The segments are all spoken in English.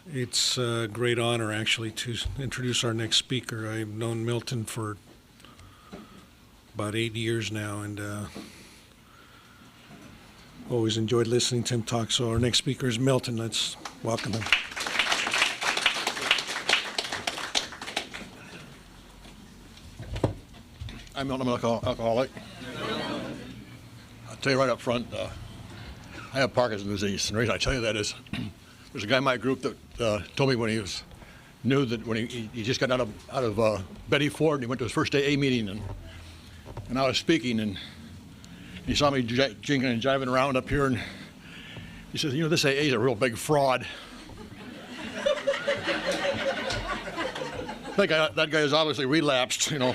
It's a great honor, actually, to introduce our next speaker. I've known Milton for about 8 years now, and always enjoyed listening to him talk. So our next speaker is Milton. Let's welcome him. I'm Milton. I'm an alcoholic. I'll tell you right up front, I have Parkinson's disease. And the reason I tell you that is there's a guy in my group that told me when he knew that when he just got out of Betty Ford and he went to his first AA meeting and I was speaking and he saw me jinking and jiving around up here and he says, you know, this AA is a real big fraud. That guy is obviously relapsed, you know.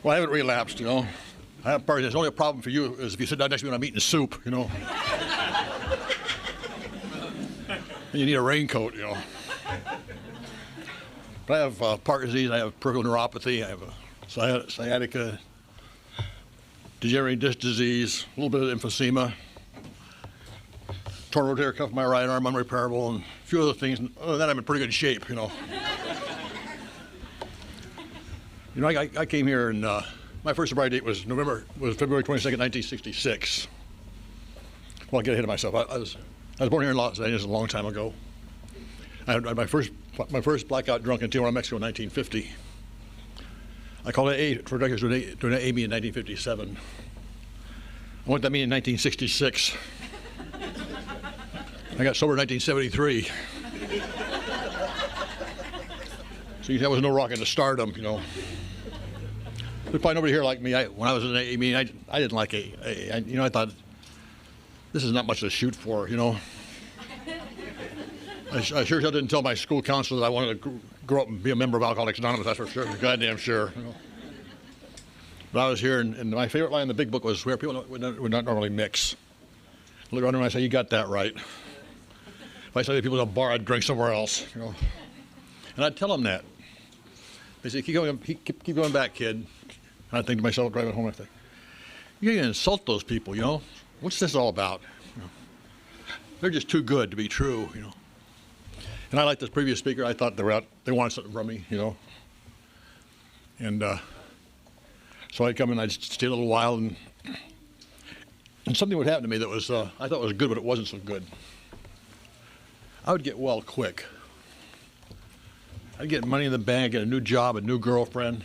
Well, I haven't relapsed, you know. I have Parkinson's. The only problem for you is if you sit down next to me when I'm eating soup, you know. And you need a raincoat, you know. But I have Parkinson's disease, I have peripheral neuropathy, I have a sciatica, degenerative disc disease, a little bit of emphysema, torn rotator cuff in my right arm, unrepairable, and a few other things. Other than that, I'm in pretty good shape, you know. You know, I came here and my first sobriety date was February 22nd, 1966. Well, I'll get ahead of myself. I was born here in Los Angeles a long time ago. I had my first blackout drunk in Tijuana, Mexico in 1950. I called AA for Dicus to an AA meeting in 1957. I went to that meeting in 1966. I got sober in 1973. So you can tell there was no rocket to stardom, you know. There's probably nobody here like me. When I was in an AA meeting, I didn't like AA. I thought, this is not much to shoot for, you know. I sure didn't tell my school counselor that I wanted to grow up and be a member of Alcoholics Anonymous, that's for sure, goddamn sure. You know. But I was here, and my favorite line in the big book was where people would not normally mix. I look around and I say, you got that right. If I saw people at a bar, I'd drink somewhere else, you know. And I'd tell them that. They say, keep going back, kid. And I'd think to myself, driving home, I think, you're going to insult those people, you know? What's this all about? You know? They're just too good to be true, you know? And I like this previous speaker. I thought they wanted something from me, you know? And so I'd come in, I'd stay a little while, and something would happen to me that was, I thought was good, but it wasn't so good. I would get well quick. I'd get money in the bank, get a new job, a new girlfriend.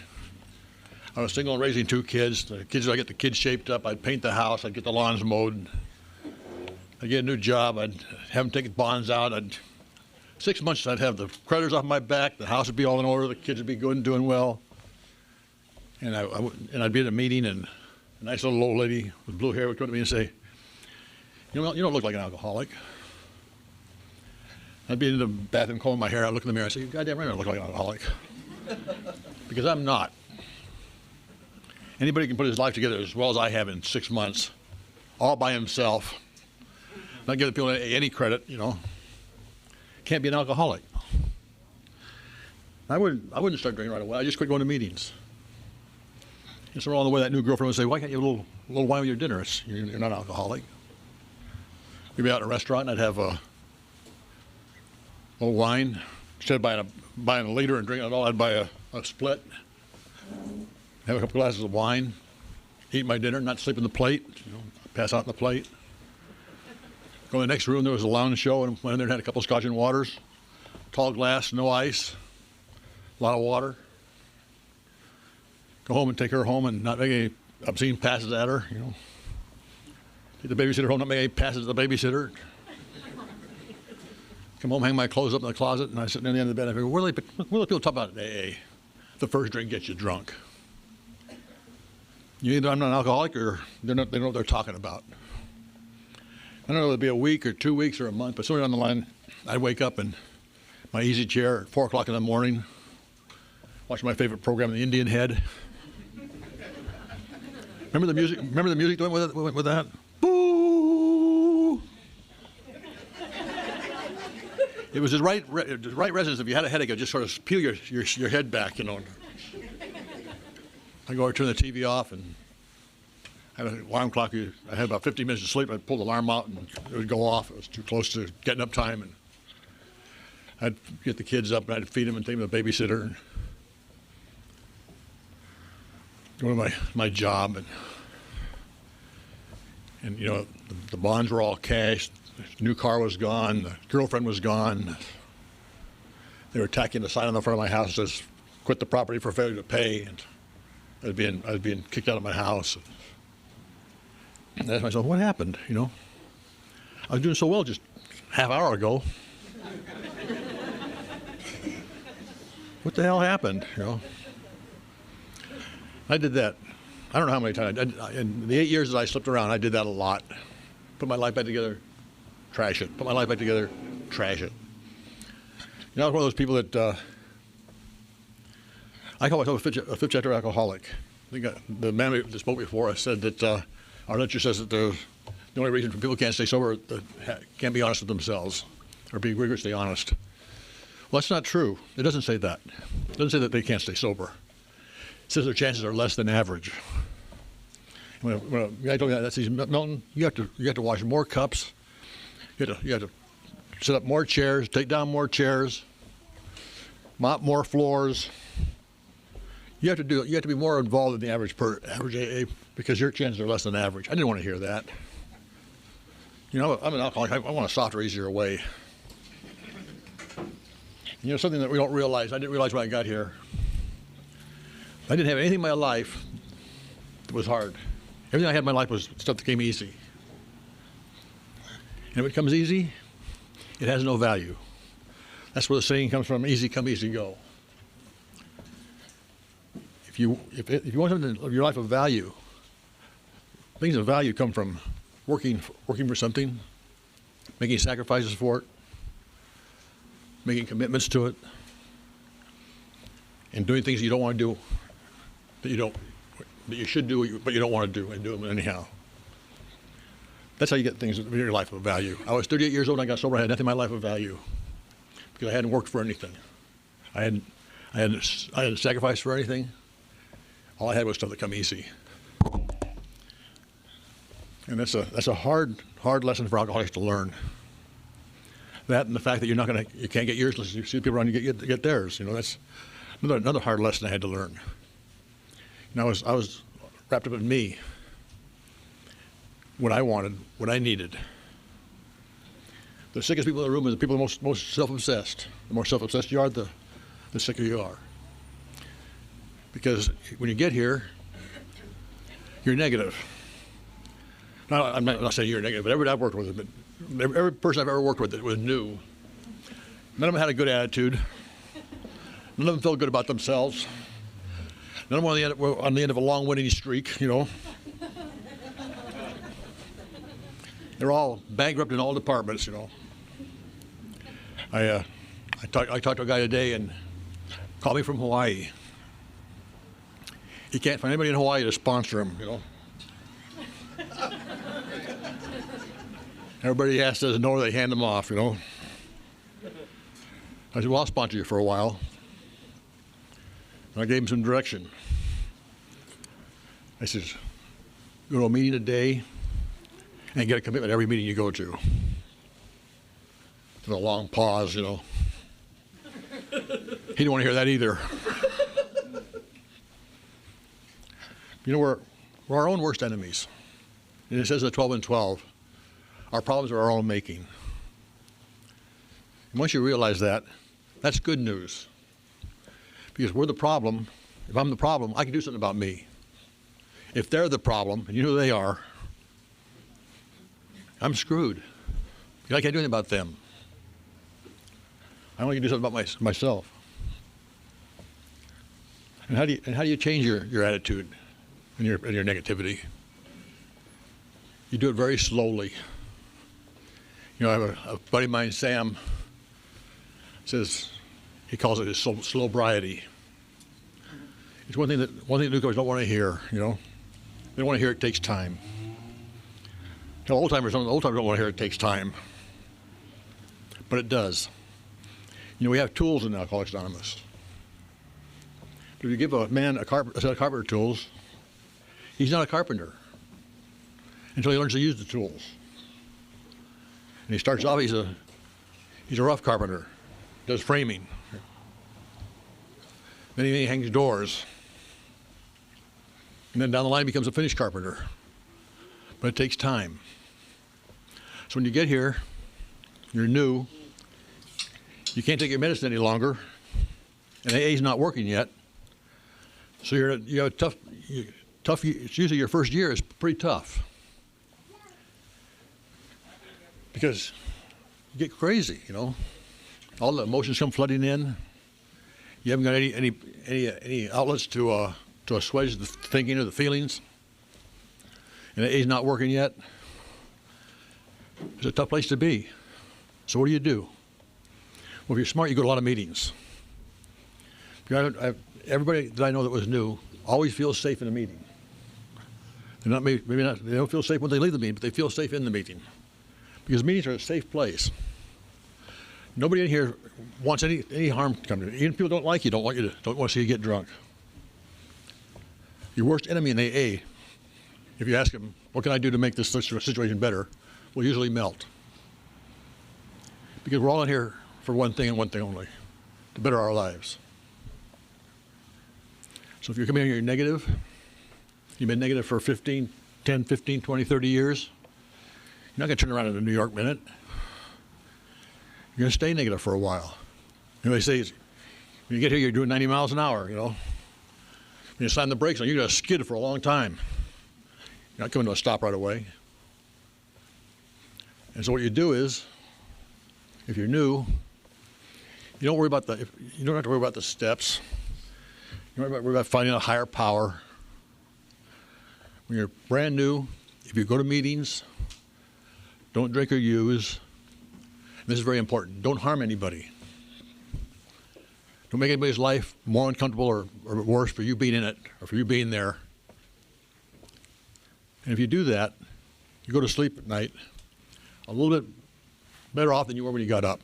I was single and raising 2 kids. I'd get the kids shaped up. I'd paint the house. I'd get the lawns mowed. I'd get a new job. I'd have them take bonds out. 6 months, I'd have the creditors off my back. The house would be all in order. The kids would be good and doing well. And I'd be at a meeting, and a nice little old lady with blue hair would come to me and say, you don't look like an alcoholic. I'd be in the bathroom combing my hair. I'd look in the mirror and say, you goddamn right I look like an alcoholic. Because I'm not. Anybody can put his life together as well as I have in 6 months, all by himself. Not giving people any credit, you know. Can't be an alcoholic. I wouldn't start drinking right away. I just quit going to meetings. And so on the way, that new girlfriend would say, why can't you have a little wine with your dinner? You're not an alcoholic. We'd be out in a restaurant, and I'd have a little wine. Instead of buying a liter and drinking it all, I'd buy a split. Have a couple glasses of wine, eat my dinner, not sleep in the plate, you know, pass out in the plate. Go in the next room, there was a lounge show, and went in there and had a couple of scotch and waters. Tall glass, no ice, a lot of water. Go home and take her home and not make any obscene passes at her, you know. Take the babysitter home, not make any passes at the babysitter. Come home, hang my clothes up in the closet, and I sit near the end of the bed and I figure, what do people talk about at AA? The first drink gets you drunk. Either I'm not an alcoholic or they know what they're talking about. I don't know if it'd be a week or 2 weeks or a month, but somewhere on the line, I'd wake up in my easy chair at 4 o'clock in the morning, watching my favorite program, The Indian Head. Remember the music? Remember the music that went with that? Boo! It was the right resonance. If you had a headache, it would just sort of peel your head back, you know. I go over, turn the TV off, and had an alarm clock. I had about 15 minutes of sleep. I'd pull the alarm out and it would go off. It was too close to getting up time. And I'd get the kids up and I'd feed them and take them to the babysitter and go to my job. And you know, the bonds were all cashed. The new car was gone. The girlfriend was gone. They were tacking a sign on the front of my house that says, "Quit the property for failure to pay." And I was being kicked out of my house. And I asked myself, what happened? You know, I was doing so well just half hour ago. What the hell happened? You know, I did that. I don't know how many times. In the 8 years that I slipped around, I did that a lot. Put my life back together, trash it. Put my life back together, trash it. You know, I was one of those people that I call myself a fifth chapter alcoholic. I think the man that spoke before us said that our literature says that the only reason people can't stay sober can't be honest with themselves or be rigorously honest. Well, that's not true. It doesn't say that. It doesn't say that they can't stay sober. It says their chances are less than average. When a guy told me that, says, Milton, you have to wash more cups. You have to set up more chairs, take down more chairs, mop more floors. You have to be more involved in the average AA because your chances are less than average. I didn't want to hear that. You know, I'm an alcoholic. I want a softer, easier way. You know, something that we don't realize. I didn't realize when I got here. I didn't have anything in my life that was hard. Everything I had in my life was stuff that came easy. And if it comes easy, it has no value. That's where the saying comes from: easy come, easy go. If you want something of your life of value, things of value come from working for something, making sacrifices for it, making commitments to it, and doing things you don't want to do, that you should do, but you don't want to do, and do them anyhow. That's how you get things in your life of value. I was 38 years old when I got sober. I had nothing in my life of value because I hadn't worked for anything. I hadn't sacrificed for anything. All I had was stuff that come easy. And that's a hard lesson for alcoholics to learn. That and the fact that you can't get yours unless you see people around you get theirs. You know, that's another hard lesson I had to learn. And I was wrapped up in me, what I wanted, what I needed. The sickest people in the room are the people most self-obsessed. The more self-obsessed you are, the sicker you are. Because when you get here, you're negative. Now, I'm not saying you're negative, but everybody I've worked with, every person I've ever worked with that was new, none of them had a good attitude. None of them felt good about themselves. None of them were on the end of a long winning streak, you know. They're all bankrupt in all departments, you know. I talked to a guy today and called me from Hawaii. He can't find anybody in Hawaii to sponsor him, you know. Everybody he asks doesn't know, they hand them off, you know. I said, well, I'll sponsor you for a while. And I gave him some direction. I said, go to a meeting a day and get a commitment every meeting you go to. And a long pause, you know. He didn't want to hear that either. You know, we're our own worst enemies. And it says in 12 and 12, our problems are our own making. And once you realize that, that's good news. Because we're the problem. If I'm the problem, I can do something about me. If they're the problem, and you know who they are, I'm screwed. I can't do anything about them. I only can do something about myself. And how do you change your attitude and your negativity? You do it very slowly. You know, I have a buddy of mine, Sam, says he calls it his slow-briety. It's one thing that newcomers don't want to hear. You know, they don't want to hear it takes time. Some of the old timers don't want to hear it takes time, but it does. You know, we have tools in Alcoholics Anonymous. But if you give a man a set of carpenter tools, he's not a carpenter. until he learns to use the tools. And he starts off, he's a rough carpenter, does framing. Then he hangs doors. And then down the line becomes a finished carpenter. But it takes time. So when you get here, you're new, you can't take your medicine any longer, and AA's not working yet. So you have tough. It's usually your first year is pretty tough because you get crazy, you know. All the emotions come flooding in. You haven't got any outlets to assuage the thinking or the feelings, and AA's not working yet. It's a tough place to be. So what do? Well, if you're smart, you go to a lot of meetings. Everybody that I know that was new always feels safe in a meeting. They're not, maybe not, they don't feel safe when they leave the meeting, but they feel safe in the meeting. Because meetings are a safe place. Nobody in here wants any harm to come to you. Even if people don't like you, don't want to see you get drunk. Your worst enemy in AA, if you ask them, what can I do to make this situation better, will usually melt. Because we're all in here for one thing and one thing only, to better our lives. So if you're coming here, you're negative, you've been negative for 10, 15, 20, 30 years, you're not going to turn around in a New York minute. You're going to stay negative for a while. You know, they say, when you get here, you're doing 90 miles an hour, you know. When you slam the brakes on, you're going to skid for a long time. You're not coming to a stop right away. And so what you do is, if you're new, you don't have to worry about the steps. You don't worry about finding a higher power. When you're brand new, if you go to meetings, don't drink or use. And this is very important. Don't harm anybody. Don't make anybody's life more uncomfortable or worse for you being in it or for you being there. And if you do that, you go to sleep at night a little bit better off than you were when you got up.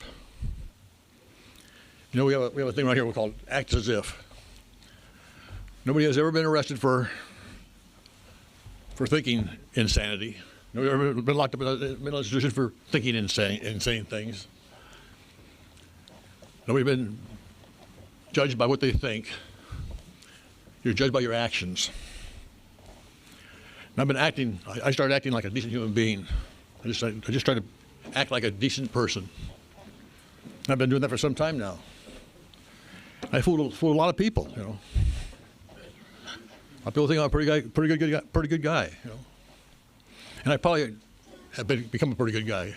You know, we have a thing right here we call act as if. Nobody has ever been arrested for thinking insanity. Nobody's ever been locked up in a mental institution for thinking insane things. Nobody's been judged by what they think. You're judged by your actions. And I've been acting, I started acting like a decent human being. I just tried to act like a decent person. And I've been doing that for some time now. I fooled a lot of people, you know. People think I'm a pretty good guy, you know. And I probably have become a pretty good guy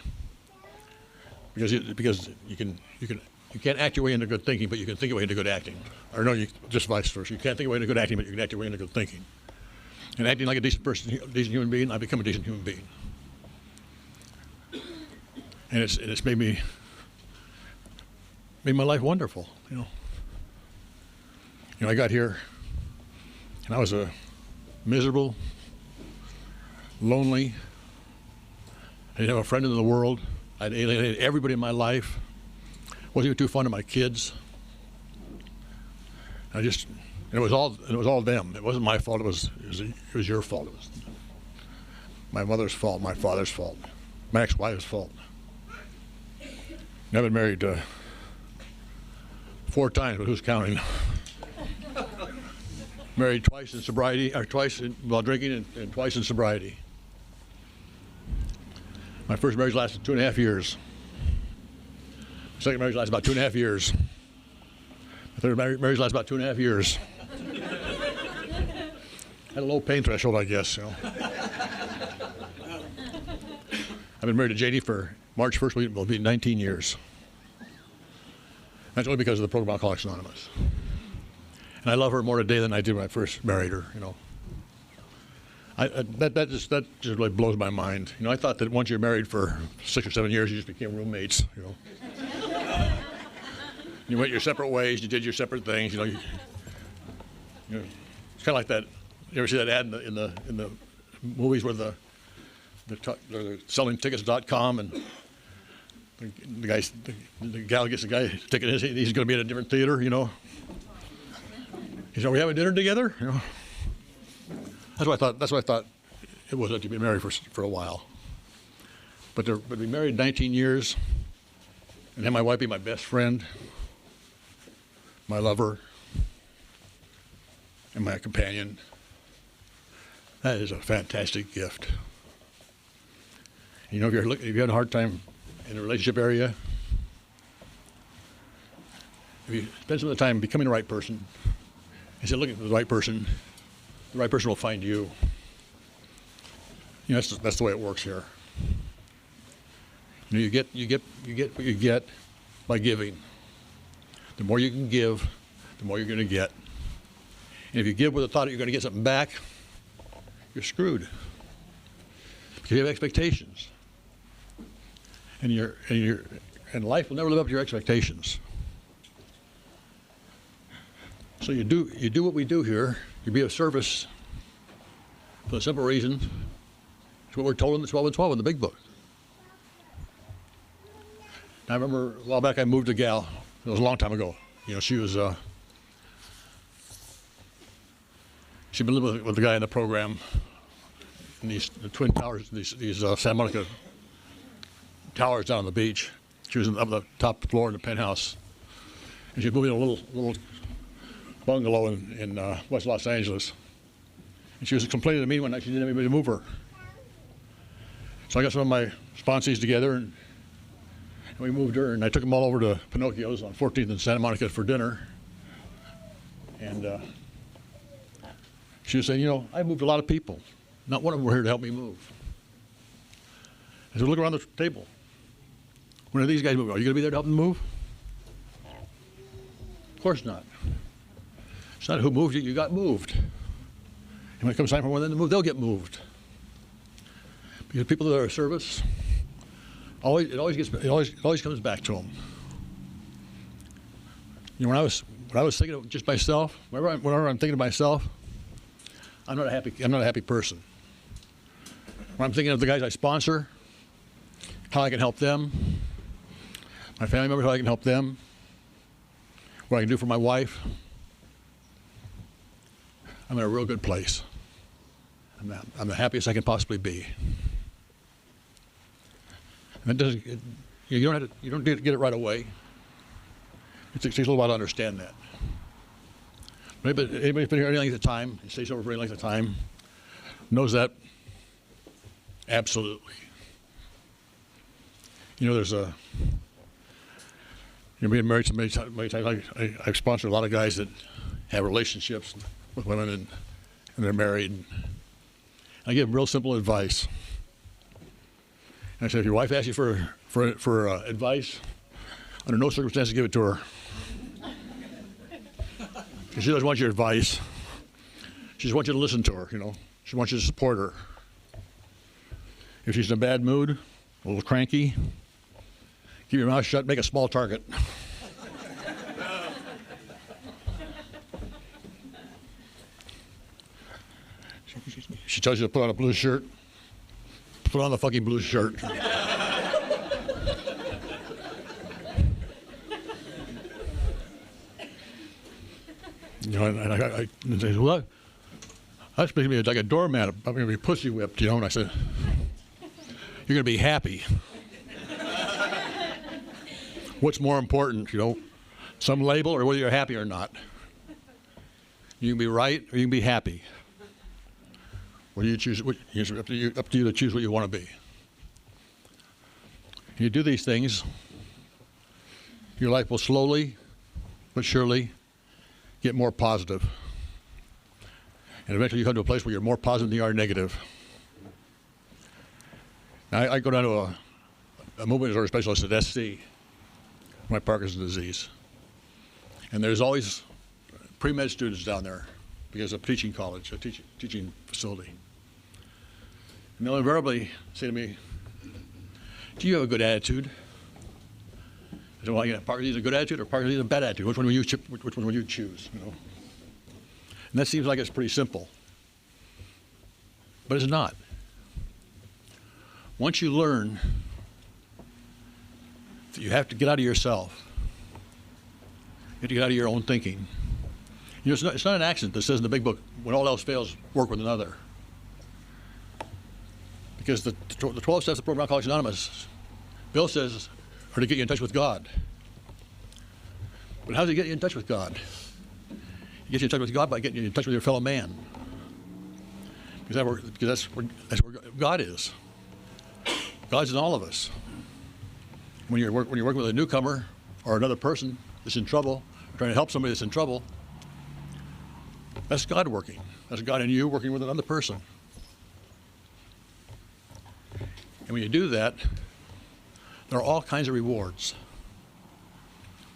because you can't act your way into good thinking, but you can think your way into good acting. Or no, just vice versa. You can't think your way into good acting, but you can act your way into good thinking. And acting like a decent person, a decent human being, I become a decent human being. And it's made my life wonderful, you know. You know, I got here, and I was a miserable, lonely. I didn't have a friend in the world. I'd alienated everybody in my life. Wasn't even too fond of my kids. And it was all them. It wasn't my fault. It was your fault. It was my mother's fault, my father's fault, my ex-wife's fault. I've been married 4 times, but who's counting? Married twice in sobriety, or twice while drinking, and twice in sobriety. My first marriage lasted 2.5 years. My second marriage lasted about 2.5 years. My third marriage lasted about 2.5 years. Had a low pain threshold, I guess. You know. I've been married to JD for March 1st, will be 19 years. That's only because of the program Alcoholics Anonymous. And I love her more today than I did when I first married her, you know. That just really blows my mind. You know, I thought that once you're married for 6 or 7 years, you just became roommates, you know. You went your separate ways, you did your separate things, you know. It's kind of like that. You ever see that ad in the movies where they're selling tickets.com and the gal gets the guy ticket, he's going to be at a different theater, you know. He said, "Are we having dinner together?" You know. That's what I thought it was to be married for a while. But to be married 19 years and have my wife be my best friend, my lover, and my companion, that is a fantastic gift. You know, if you're having a hard time in the relationship area, if you spend some of the time becoming the right person, instead of looking for the right person will find you. You know, that's the way it works here. You know, you get what you get by giving. The more you can give, the more you're going to get. And if you give with the thought that you're going to get something back, you're screwed. Because you have expectations. And life will never live up to your expectations. So you do what we do here. You be of service for the simple reason it's what we're told in the 12 and 12 in the big book. Now, I remember a while back I moved a gal. It was a long time ago. You know, she was she'd been living with the guy in the program in the twin towers, these Santa Monica towers down on the beach. She was up on the top floor in the penthouse, and she was moving in a little bungalow in West Los Angeles. And she was complaining to me one night she didn't have anybody to move her. So I got some of my sponsees together and we moved her, and I took them all over to Pinocchio's on 14th and Santa Monica for dinner. And she was saying, you know, I moved a lot of people. Not one of them were here to help me move. I said, look around the table. When are these guys moving? Are you going to be there to help them move? Of course not. It's not who moved you, you got moved. And when it comes time for one of them to move, they'll get moved. Because people that are of service, it always comes back to them. You know, when I was thinking of just myself, whenever I'm thinking of myself, I'm not a happy person. When I'm thinking of the guys I sponsor, how I can help them, my family members, how I can help them, what I can do for my wife, I'm in a real good place. I'm the happiest I can possibly be. And you don't get it right away. It takes a little while to understand that. But anybody who's been here any length of time, stays over for any length of time, knows that absolutely. You know, being married so many times, I've sponsored a lot of guys that have relationships with women and they're married. I give them real simple advice. And I say, if your wife asks you for advice, under no circumstances give it to her. Because she doesn't want your advice. She just wants you to listen to her, you know. She wants you to support her. If she's in a bad mood, a little cranky, keep your mouth shut, make a small target. She tells you to put on a blue shirt. Put on the fucking blue shirt. You know, and I say, well, that's making me like a doormat. I'm going to be pussy whipped, you know. And I said, you're going to be happy. What's more important, you know, some label or whether you're happy or not? You can be right or you can be happy. What do you choose? It's up to you to choose what you want to be. You do these things, your life will slowly but surely get more positive. And eventually you come to a place where you're more positive than you are negative. Now, I go down to a movement disorder specialist at SC, my Parkinson's disease. And there's always pre-med students down there because of teaching college, a teaching facility. And they'll invariably say to me, do you have a good attitude? I said, well, Parkinson's a good attitude or Parkinson's a bad attitude? Which one will you choose? You know? And that seems like it's pretty simple. But it's not. Once you learn that you have to get out of yourself, you have to get out of your own thinking. You know, it's not an accident that says in the big book, when all else fails, work with another. Because the 12 steps of the program Alcoholics Anonymous, Bill says, are to get you in touch with God. But how does he get you in touch with God? He gets you in touch with God by getting you in touch with your fellow man. Because that's where God is. God's in all of us. When you're working with a newcomer or another person that's in trouble, trying to help somebody that's in trouble, that's God working. That's God in you working with another person. And when you do that, there are all kinds of rewards.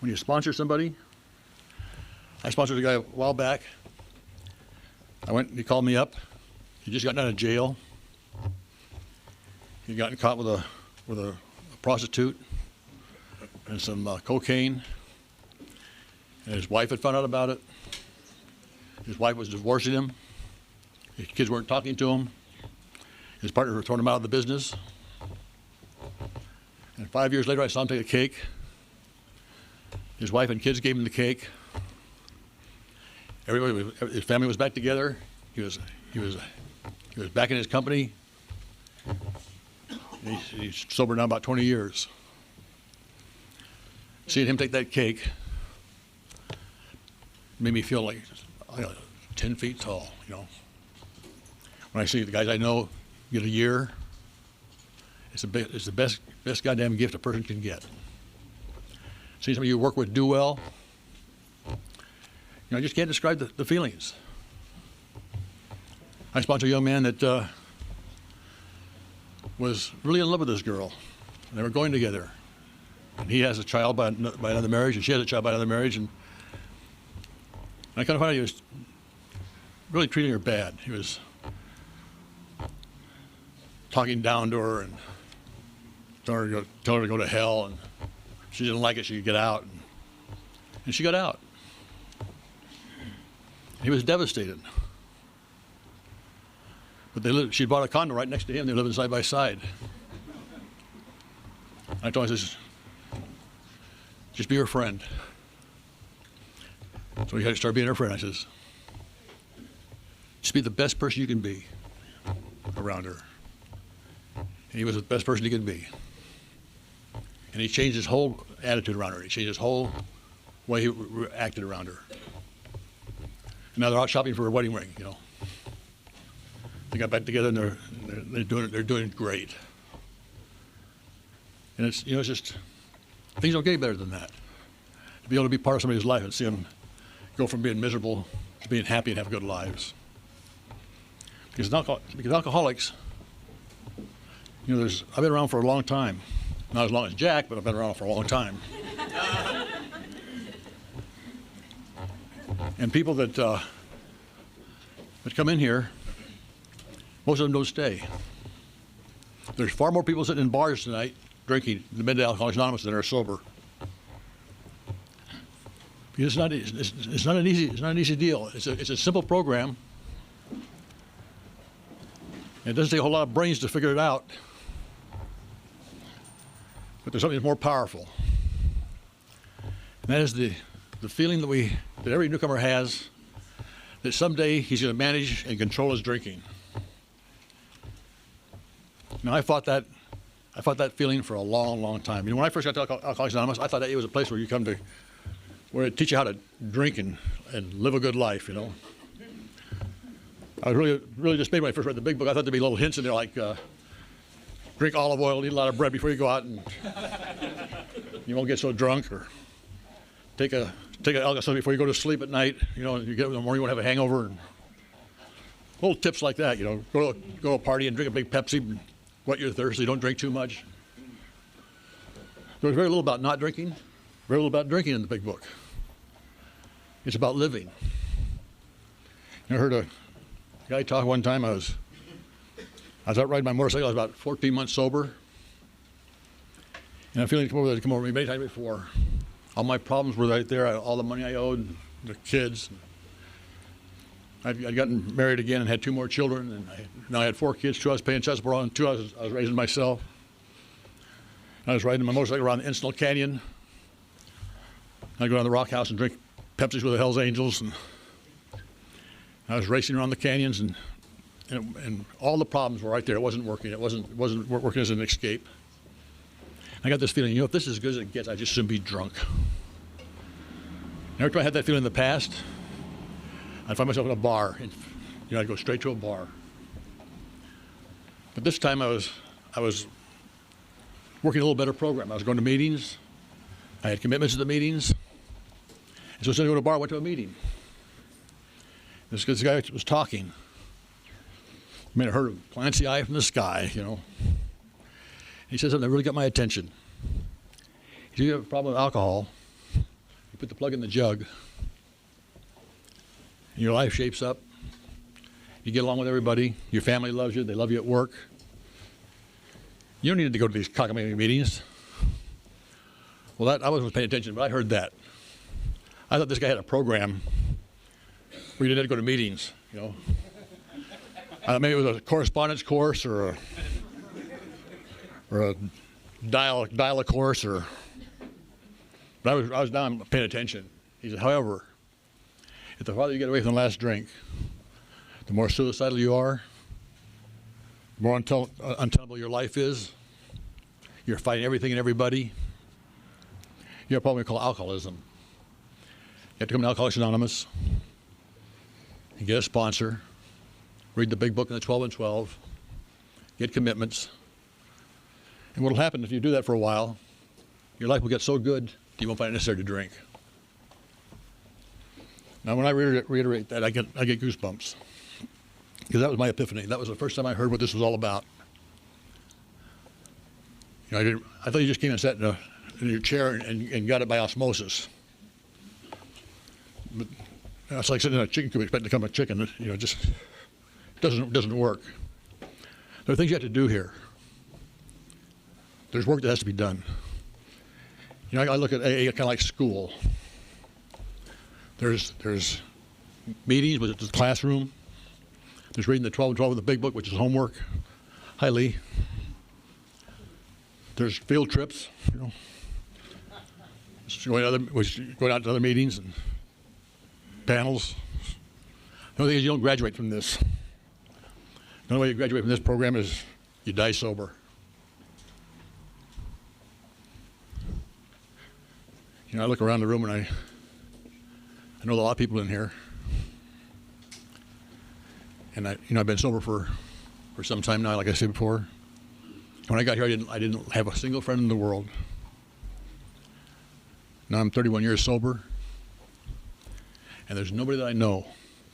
When you sponsor somebody, I sponsored a guy a while back. He called me up. He just gotten out of jail. He got caught with a prostitute and some cocaine. And his wife had found out about it. His wife was divorcing him. His kids weren't talking to him. His partner had thrown him out of the business. And 5 years later, I saw him take a cake. His wife and kids gave him the cake. His family was back together. He was back in his company. He's sober now about 20 years. Seeing him take that cake made me feel like 10 feet tall, you know. When I see the guys I know get a year, it's the best goddamn gift a person can get. See somebody you work with do well, I just can't describe the feelings. I sponsored a young man that was really in love with this girl. They were going together. And he has a child by another marriage, and she has a child by another marriage. And I kind of found out he was really treating her bad. He was talking down to her and telling her to go to hell. And she didn't like it, she could get out. And she got out. He was devastated. But she bought a condo right next to him. They were living side by side. I told him, I said, just be her friend. So he had to start being her friend. I says, just be the best person you can be around her. And he was the best person he could be. And he changed his whole attitude around her. He changed his whole way he acted around her. And now they're out shopping for a wedding ring, you know. They got back together and they're doing great. And it's just things don't get better than that. To be able to be part of somebody's life and see them go from being miserable to being happy and have good lives. Because alcoholics, I've been around for a long time. Not as long as Jack, but I've been around for a long time. And people that come in here, most of them don't stay. There's far more people sitting in bars tonight drinking the Midday Alcoholics Anonymous than are sober. Because it's not an easy deal. It's a simple program. It doesn't take a whole lot of brains to figure it out. But there's something that's more powerful. And that is the feeling that every newcomer has, that someday he's going to manage and control his drinking. Now, I fought that feeling for a long, long time. When I first got to Alcoholics Anonymous, I thought that it was a place where you come to, where it teach you how to drink and live a good life, you know. I was really dismayed when I first read the big book. I thought there'd be little hints in there like, drink olive oil, eat a lot of bread before you go out, and you won't get so drunk, or take a alcohol before you go to sleep at night. You get in the morning, you won't have a hangover. And little tips like that, go to a party and drink a big Pepsi, and wet your thirst, so you don't drink too much. There was very little about not drinking, very little about drinking in the big book. It's about living. I heard a guy talk one time. I was out riding my motorcycle. I was about 14 months sober. And I'm feeling come over me many times before. All my problems were right there. All the money I owed, and the kids. I'd gotten married again and had 2 more children. And now I had 4 kids. 2 I was paying child support on, and 2 I was raising myself. And I was riding my motorcycle around the Encinal Canyon. I'd go down the Rock House and drink Pepsis with the Hells Angels. And I was racing around the canyons, and and all the problems were right there. It wasn't working. It wasn't working as an escape. I got this feeling, if this is as good as it gets, I just shouldn't be drunk. Every time I had that feeling in the past, I'd find myself in a bar. And, I'd go straight to a bar. But this time I was working a little better program. I was going to meetings. I had commitments to the meetings. And so instead of going to a bar, I went to a meeting. This guy was talking. I heard him glance the eye from the sky, He said something that really got my attention. He said, you have a problem with alcohol. You put the plug in the jug. And your life shapes up. You get along with everybody. Your family loves you. They love you at work. You don't need to go to these cockamamie meetings. Well, I wasn't paying attention, but I heard that. I thought this guy had a program where you didn't have to go to meetings, Maybe it was a correspondence course or a dial a course but I was now paying attention. He said, however, if the farther you get away from the last drink, the more suicidal you are, the more untenable your life is. You're fighting everything and everybody. You have a problem we call alcoholism. You have to come to Alcoholics Anonymous. You get a sponsor. Read the big book in the 12 and 12. Get commitments. And what will happen if you do that for a while, your life will get so good you won't find it necessary to drink. Now, when I reiterate that, I get goosebumps. Because that was my epiphany. That was the first time I heard what this was all about. I thought you just came and sat in your chair and got it by osmosis. But it's like sitting in a chicken coop expecting to become a chicken. Just doesn't work. There are things you have to do here. There's work that has to be done. I look at AA kind of like school. There's meetings, which is the classroom. There's reading the 12 and 12 of the big book, which is homework. Hi, Lee. There's field trips, going out to other meetings and panels. The only thing is you don't graduate from this. The only way you graduate from this program is you die sober. I look around the room and I know a lot of people in here. And I've been sober for some time now, like I said before. When I got here, I didn't have a single friend in the world. Now I'm 31 years sober, and there's nobody that I know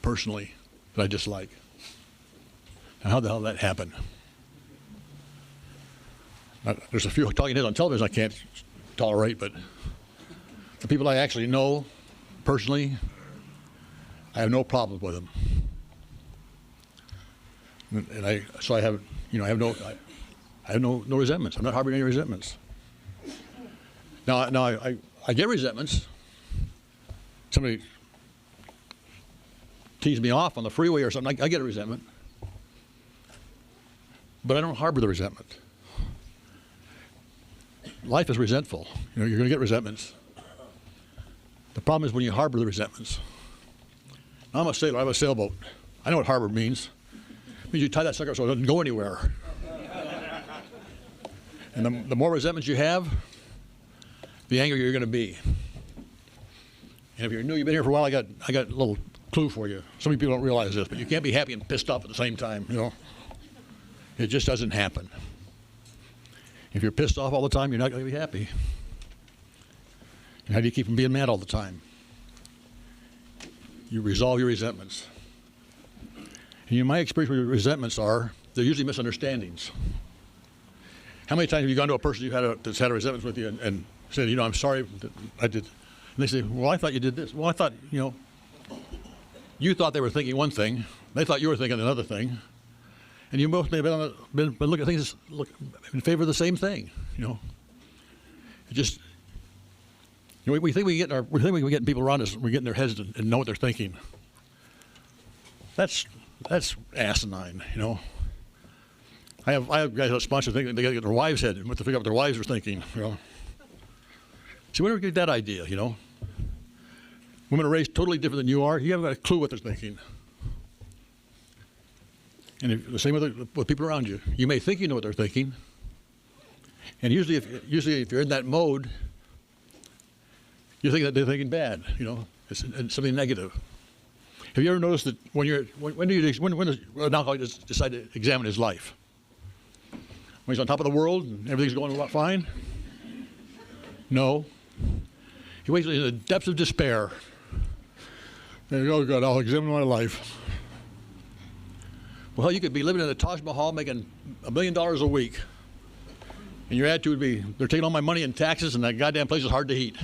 personally that I dislike. Now, how the hell did that happen? There's a few talking heads on television I can't tolerate, but the people I actually know personally, I have no problems with them. And I have no resentments. I'm not harboring any resentments. Now I get resentments. Somebody teased me off on the freeway or something. I get a resentment, but I don't harbor the resentment. Life is resentful. You're going to get resentments. The problem is when you harbor the resentments. Now, I'm a sailor. I have a sailboat. I know what harbor means. It means you tie that sucker so it doesn't go anywhere. And the more resentments you have, the angrier you're going to be. And if you're new, you've been here for a while, I got a little clue for you. Some people don't realize this, but you can't be happy and pissed off at the same time, It just doesn't happen. If you're pissed off all the time, you're not going to be happy. And how do you keep from being mad all the time? You resolve your resentments. And my experience with resentments they're usually misunderstandings. How many times have you gone to a person that's had a resentment with you and said, I'm sorry that I did. And they say, well, I thought you did this. Well, I thought, you thought they were thinking one thing. They thought you were thinking another thing. And you both may have been looking at things in favor of the same thing, It just, we think we can get people around us, we get in their heads and know what they're thinking. That's asinine, I have guys that sponsor think they got to get their wives' head and to figure out what their wives are thinking, See, where do we get that idea, Women are raised totally different than you are. You haven't got a clue what they're thinking. And the same with people around you. You may think you know what they're thinking, and usually if you're in that mode, you think that they're thinking bad. It's something negative. Have you ever noticed that when does an alcoholic decide to examine his life? When he's on top of the world and everything's going fine? No. He waits in the depths of despair. And oh God, I'll examine my life. Well, you could be living in the Taj Mahal making $1 million a week, and your attitude would be, they're taking all my money in taxes, and that goddamn place is hard to heat.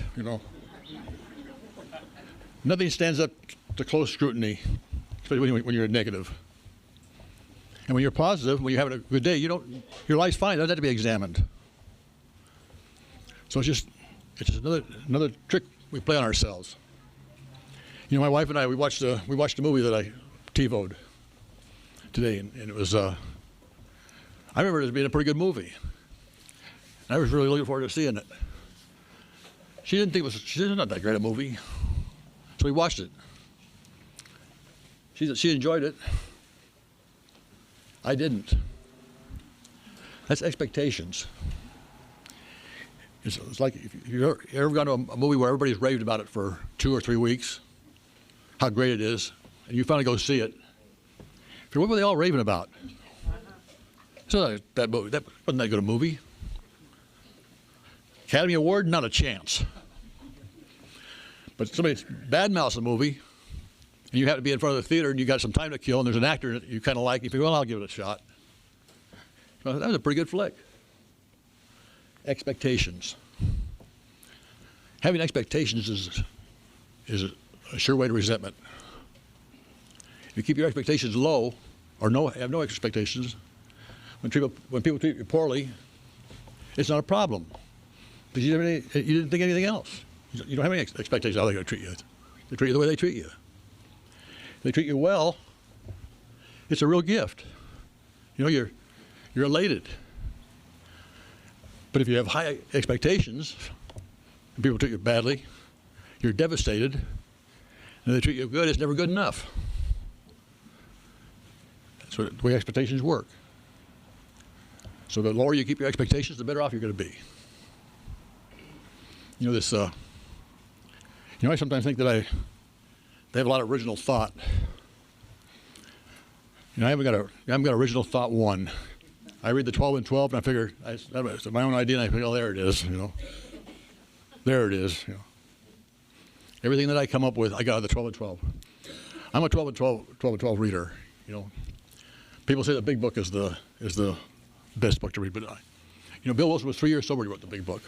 Nothing stands up to close scrutiny, especially when you're negative. And when you're positive, when you're having a good day, your life's fine. It doesn't have to be examined. So it's just another trick we play on ourselves. My wife and I, we watched a movie that I TiVo'd today, and it was, I remember it as being a pretty good movie. And I was really looking forward to seeing it. She didn't think she said, it's not that great a movie. So we watched it. She enjoyed it. I didn't. That's expectations. It's like if you've ever gone to a movie where everybody's raved about it for 2 or 3 weeks, how great it is, and you finally go see it. What were they all raving about? So that movie, that wasn't that good a movie. Academy Award, not a chance. But somebody badmouths a movie, and you have to be in front of the theater, and you got some time to kill, and there's an actor in it you kind of like, you think, well, I'll give it a shot. Well, that was a pretty good flick. Expectations. Having expectations is a sure way to resentment. If you keep your expectations low, or have no expectations, when people treat you poorly, it's not a problem. Because you didn't think anything else. You don't have any expectations how they're going to treat you. They treat you the way they treat you. If they treat you well, it's a real gift. You're elated. But if you have high expectations, and people treat you badly, you're devastated, and they treat you good, it's never good enough. That's the way expectations work. So the lower you keep your expectations, the better off you're going to be. I sometimes think that they have a lot of original thought. I haven't got original thought one. I read the 12 and 12, and I figure it's my own idea, and I think, oh, there it is. There it is. Everything that I come up with, I got out of the 12 and 12. I'm a 12 and 12 reader. People say the Big Book is the best book to read, but Bill Wilson was 3 years sober when he wrote the Big Book.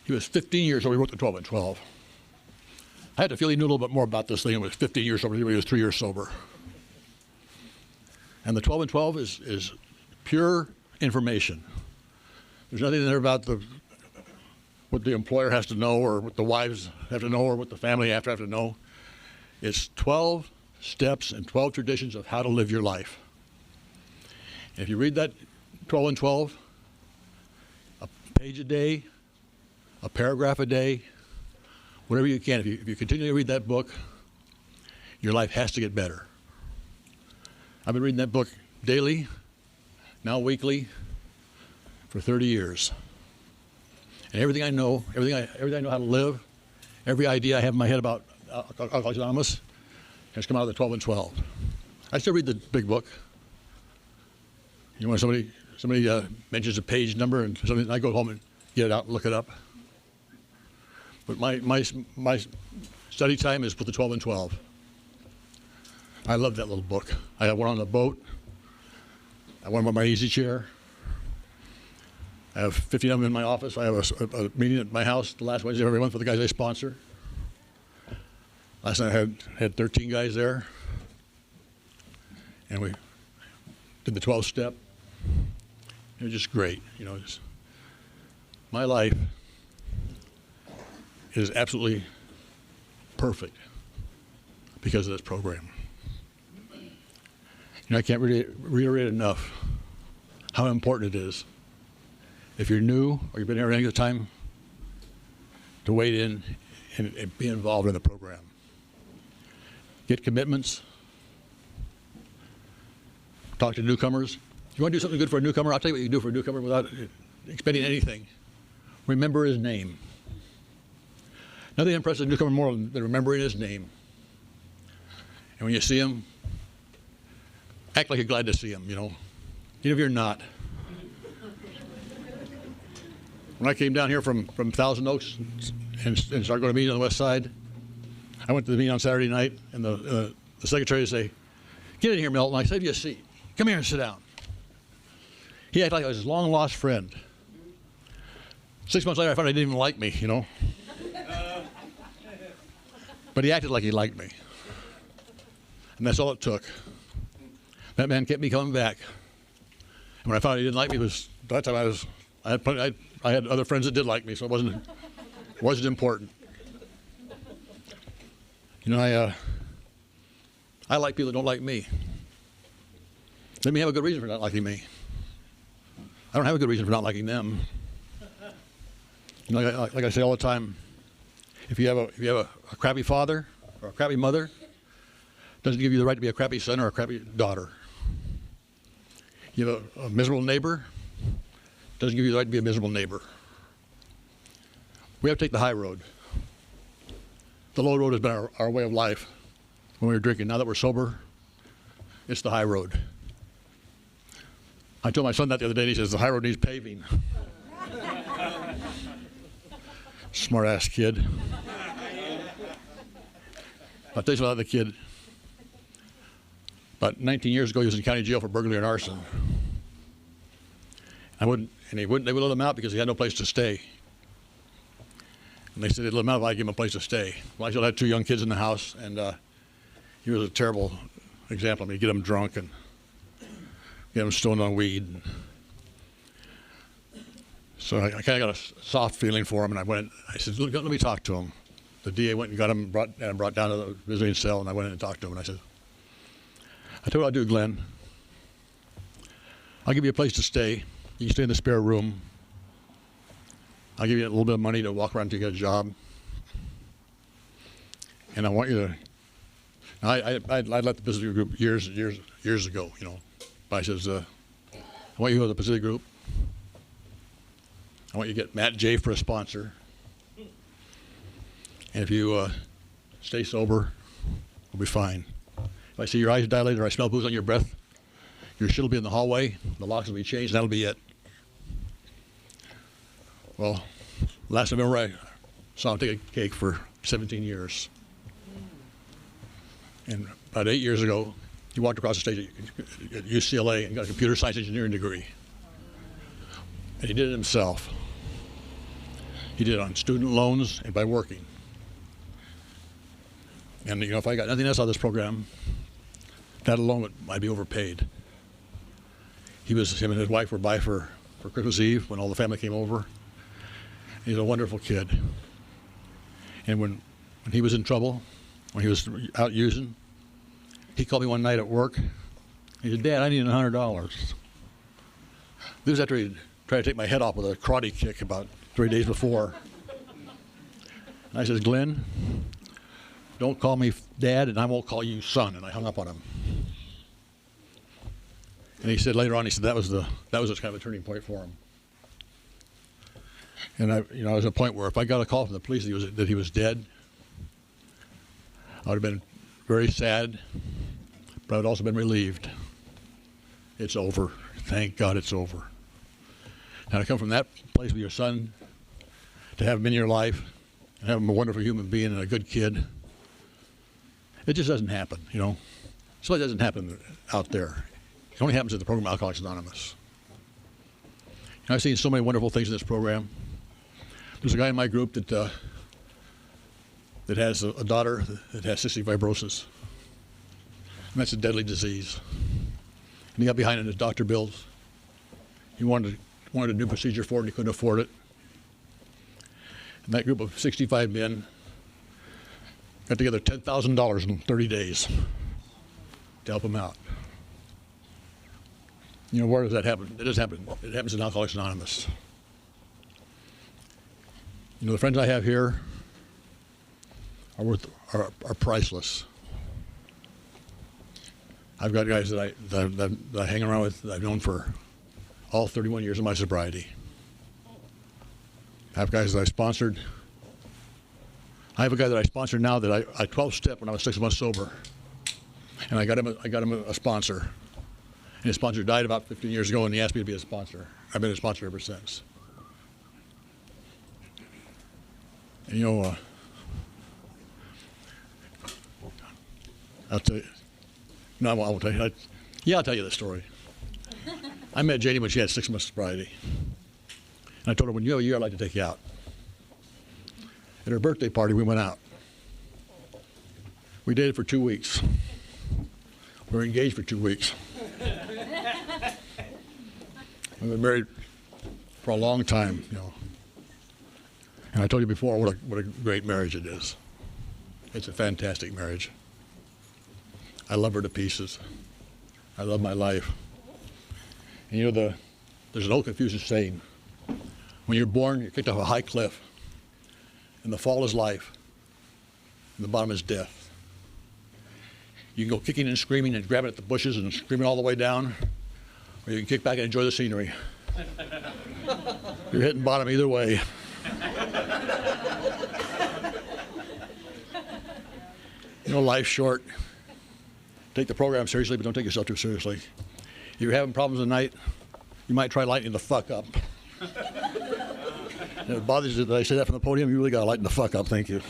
He was 15 years sober when he wrote the 12 and 12. I had to feel he knew a little bit more about this thing. He was 15 years sober, he was 3 years sober. And the 12 and 12 is pure information. There's nothing in there about what the employer has to know, or what the wives have to know, or what the family have to know. It's 12 steps and 12 traditions of how to live your life. And if you read that 12 and 12, a page a day, a paragraph a day, whatever you can, if you continue to read that book, your life has to get better. I've been reading that book daily, now weekly, for 30 years. And everything I know how to live, every idea I have in my head about Alcoholics Anonymous has come out of the 12 and 12. I still read the Big Book. When somebody mentions a page number and something, I go home and get it out and look it up. But my study time is with the 12 and 12. I love that little book. I have one on the boat. I have one on my easy chair. I have 50 of them in my office. I have a meeting at my house the last Wednesday of every month for the guys I sponsor. Last night I had 13 guys there. And we did the 12 step. It was just great. My life is absolutely perfect because of this program. I can't reiterate enough how important it is, if you're new or you've been here any time, to wade in and be involved in the program. Get commitments. talk to newcomers. You want to do something good for a newcomer? I'll tell you what you do for a newcomer without expending anything. Remember his name. Nothing impresses a newcomer more than remembering his name. And when you see him, act like you're glad to see him, you know. Even if you're not. When I came down here from Thousand Oaks and started going to meetings on the west side, I went to the meeting on Saturday night, and the secretary would say, "Get in here, Milton. I saved you a seat. Come here and sit down." He acted like I was his long-lost friend. 6 months later, I found out he didn't even like me, you know. But he acted like he liked me. And that's all it took. That man kept me coming back. And when I found out he didn't like me, by that time I had other friends that did like me, so it wasn't important. You know, I like people that don't like me. They may have a good reason for not liking me. I don't have a good reason for not liking them. You know, like I say all the time, if you have a crappy father or a crappy mother, it doesn't give you the right to be a crappy son or a crappy daughter. You have a miserable neighbor, it doesn't give you the right to be a miserable neighbor. We have to take the high road. The low road has been our way of life when we were drinking. Now that we're sober, it's the high road. I told my son that the other day, and he says, the high road needs paving. Smart-ass kid. I'll tell you about the kid. About 19 years ago, he was in county jail for burglary and arson. They wouldn't let him out because he had no place to stay. And they said they'd let him out if I give him a place to stay. Well, I still had 2 young kids in the house, and he was a terrible example. I mean, get them drunk and get them stoned on weed. So I kind of got a soft feeling for him, and I said, let me talk to him. The DA went and got him, brought down to the visiting cell, and I went in and talked to him, and I said, I told you what I'll do, Glenn. I'll give you a place to stay. You can stay in the spare room. I'll give you a little bit of money to walk around until you get a job. And I want you to, I left the Pacific Group years ago, you know. But I says, I want you to go to the Pacific Group. I want you to get Matt J for a sponsor. And if you stay sober, we'll be fine. If I see your eyes dilated or I smell booze on your breath, your shit will be in the hallway, the locks will be changed, and that'll be it. Well, last November I saw him take a cake for 17 years. And about 8 years ago, he walked across the stage at UCLA and got a computer science engineering degree. And he did it himself. He did it on student loans and by working. And you know, if I got nothing else out of this program, that alone might be overpaid. Him and his wife were by for Christmas Eve when all the family came over. He's a wonderful kid. And when he was in trouble, when he was out using, he called me one night at work. He said, "Dad, I need $100. This was after he tried to take my head off with a karate kick about 3 days before. And I said, "Glenn, don't call me Dad, and I won't call you son." And I hung up on him. And he said later on, that was kind of a turning point for him. And I was at a point where if I got a call from the police that he was dead, I would have been very sad, but I would also been relieved. It's over. Thank God it's over. Now to come from that place with your son, to have him in your life, and have him a wonderful human being and a good kid, it just doesn't happen, you know. So it doesn't happen out there. It only happens at the program Alcoholics Anonymous. And I've seen so many wonderful things in this program. There's a guy in my group that has a daughter that has cystic fibrosis. And that's a deadly disease. And he got behind on his doctor bills. He wanted a new procedure for it, and he couldn't afford it. And that group of 65 men got together $10,000 in 30 days to help him out. You know, where does that happen? It does happen. It happens in Alcoholics Anonymous. You know, the friends I have here are priceless. I've got guys that I hang around with that I've known for all 31 years of my sobriety. I have guys that I sponsored. I have a guy that I sponsored now that I 12-step when I was 6 months sober, and I got him a sponsor. And his sponsor died about 15 years ago, and he asked me to be a sponsor. I've been a sponsor ever since. And you know, I'll tell you. No, I won't tell you. I'll tell you the story. I met Janie when she had 6 months sobriety. And I told her, when you have a year, I'd like to take you out. At her birthday party, we went out. We dated for 2 weeks. We were engaged for 2 weeks. We've been married for a long time, you know. And I told you before what a great marriage it is. It's a fantastic marriage. I love her to pieces. I love my life. And you know, there's an old Confucius saying, when you're born, you're kicked off a high cliff, and the fall is life, and the bottom is death. You can go kicking and screaming and grabbing at the bushes and screaming all the way down, or you can kick back and enjoy the scenery. You're hitting bottom either way. You know, life's short. Take the program seriously, but don't take yourself too seriously. If you're having problems at night, you might try lightening the fuck up. And if it bothers you that I say that from the podium, you really got to lighten the fuck up. Thank you.